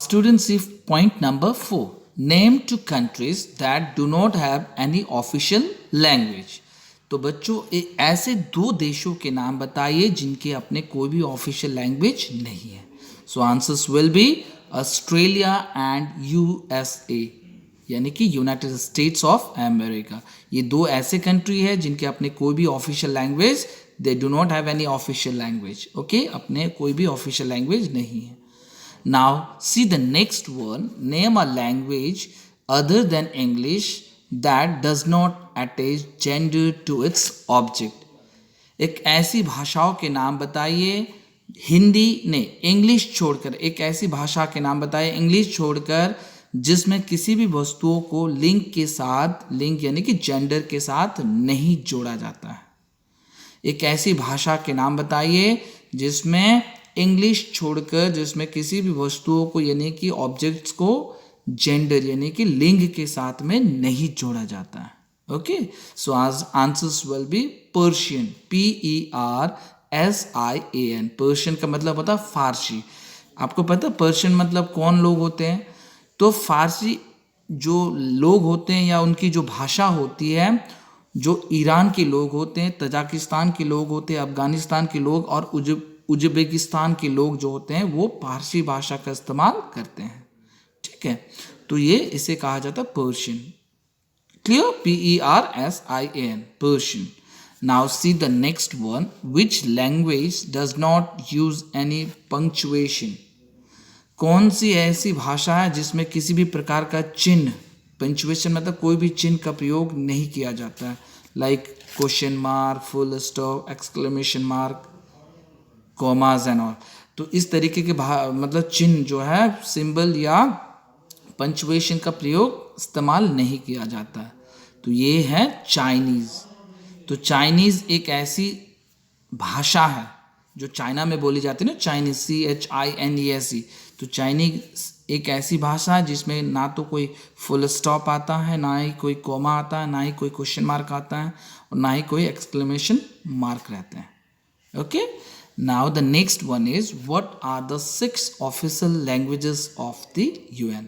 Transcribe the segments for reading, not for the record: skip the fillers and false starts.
Students, see point number 4. Name two countries that do not have any official language. तो बच्चों ऐसे दो देशों के नाम बताइए जिनके अपने कोई भी ऑफिशियल लैंग्वेज नहीं है. So answers will be Australia and USA, यानी कि यूनाइटेड स्टेट्स ऑफ अमेरिका. ये दो ऐसे कंट्री है जिनके अपने कोई भी official language, they do not have any official language. Okay, अपने कोई भी ऑफिशियल लैंग्वेज नहीं है. Now see the next one. Name a language other than English that does not attach gender to its object. एक ऐसी भाषाओं के नाम बताइए, हिंदी ने इंग्लिश छोड़कर, एक ऐसी भाषा के नाम बताइए इंग्लिश छोड़कर जिसमें किसी भी वस्तुओं को लिंग के साथ, लिंग यानी कि जेंडर के साथ नहीं जोड़ा जाता है. एक ऐसी भाषा के नाम बताइए जिसमें इंग्लिश छोड़कर, जिसमें किसी भी वस्तुओं को यानी कि ऑब्जेक्ट्स को जेंडर यानी कि लिंग के साथ में नहीं जोड़ा जाता है. ओके, सो आज answers will B Persian, PERSIAN. Persian का मतलब होता है फारसी. आपको पता है पर्शियन मतलब कौन लोग होते हैं? तो फारसी जो लोग होते हैं या उनकी जो भाषा होती है, जो ईरान के लोग होते हैं, तजाकिस्तान के लोग होते हैं, अफगानिस्तान के लोग और उज्बेकिस्तान के लोग जो होते हैं वो पारसी भाषा का इस्तेमाल करते हैं. ठीक है, तो ये इसे कहा जाता है Persian. Clear? PERSIAN, Persian. Now see the next one. Which language does not use any punctuation. कौन सी ऐसी भाषा है जिसमें किसी भी प्रकार का चिन्ह, पंक्चुएशन मतलब कोई भी चिन्ह का प्रयोग नहीं किया जाता है, like question mark, full stop, exclamation mark, commas and all. तो इस तरीके के मतलब चिन्ह जो है, सिंबल या पंक्चुएशन का प्रयोग इस्तेमाल नहीं किया जाता है. तो ये है चाइनीज़. तो चाइनीज़ एक ऐसी भाषा है जो चाइना में बोली जाती है ना, चाइनीज़, CHINESE. तो चाइनीज़ एक ऐसी भाषा है जिसमें ना तो कोई फुल स्टॉप आता है, ना ही कोई कॉमा आता है, ना ही कोई क्वेश्चन मार्क आता है, और ना ही कोई एक्सक्लेमेशन मार्क रहते हैं. Okay, now the next one is, what are the 6 official languages of the UN.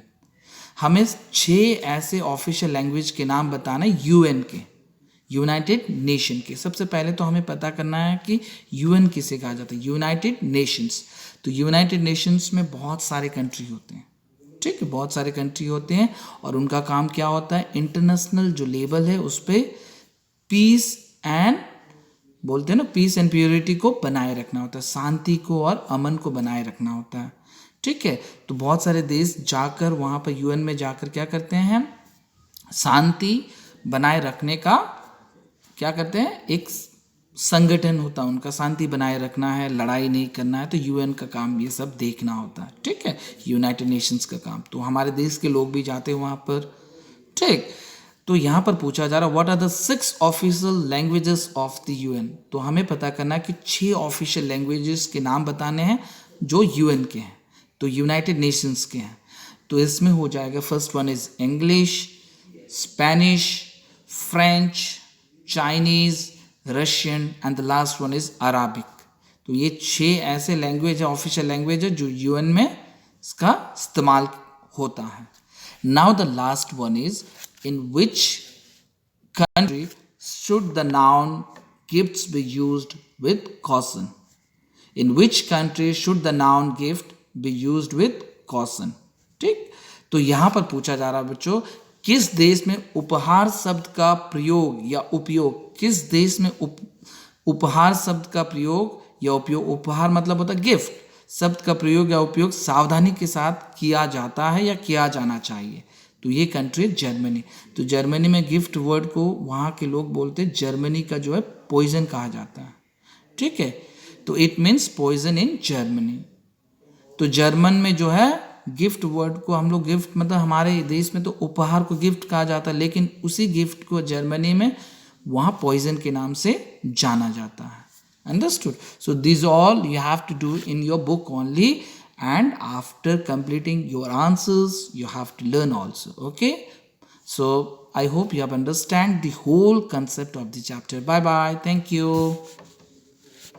हमें 6 ऐसे ऑफिशियल लैंग्वेज के नाम बताना है यूएन के, यूनाइटेड नेशन के. सबसे पहले तो हमें पता करना है कि यूएन किसे कहा जाता है, यूनाइटेड नेशंस. तो यूनाइटेड नेशंस में बहुत सारे कंट्री होते हैं. ठीक है, बहुत सारे कंट्री होते हैं और उनका काम क्या होता है, इंटरनेशनल जो लेवल है उस पर पीस एंड, बोलते हैं ना, पीस एंड प्योरिटी को बनाए रखना होता है, शांति को और अमन को बनाए रखना होता है. ठीक है, तो बहुत सारे देश जाकर वहाँ पर यूएन में जाकर क्या करते हैं, शांति बनाए रखने का क्या करते हैं, एक संगठन होता है उनका, शांति बनाए रखना है, लड़ाई नहीं करना है. तो यूएन का काम ये सब देखना होता है. ठीक है, यूनाइटेड नेशंस का काम. तो हमारे देश के लोग भी जाते हैं वहाँ पर. ठीक, तो यहाँ पर पूछा जा रहा है what are the 6 official languages of the UN. तो हमें पता करना है कि 6 ऑफिशियल लैंग्वेजेस के नाम बताने हैं जो यूएन के हैं, तो यूनाइटेड नेशंस के हैं. तो इसमें हो जाएगा, first one is English, Spanish, French, Chinese, Russian and the last one is Arabic. तो ये 6 ऐसे लैंग्वेज है, ऑफिशियल लैंग्वेज है जो यूएन में इसका इस्तेमाल होता है. Now the last one is, in which country should the noun gifts be used with caution. In which country should the noun gift be used with caution. ठीक, तो यहाँ पर पूछा जा रहा है बच्चों, किस देश में उपहार शब्द का प्रयोग या उपयोग, किस देश में उपहार शब्द का प्रयोग या उपयोग, उपहार मतलब होता है गिफ्ट, शब्द का प्रयोग या उपयोग सावधानी के साथ किया जाता है या किया जाना चाहिए. तो ये कंट्री जर्मनी. तो जर्मनी में गिफ्ट वर्ड को वहाँ के लोग बोलते हैं, जर्मनी का जो है पॉइजन कहा जाता है. ठीक है, तो it means poison in Germany. तो जर्मन में जो है गिफ्ट वर्ड को हम लोग, गिफ्ट मतलब हमारे देश में तो उपहार को गिफ्ट कहा जाता है, लेकिन उसी गिफ्ट को जर्मनी में वहाँ पॉइजन के नाम से जाना जाता है. Understood? So this all you have to do in your book only. And after completing your answers, you have to learn also. Okay, so I hope you have understand the whole concept of the chapter. Bye bye, thank you.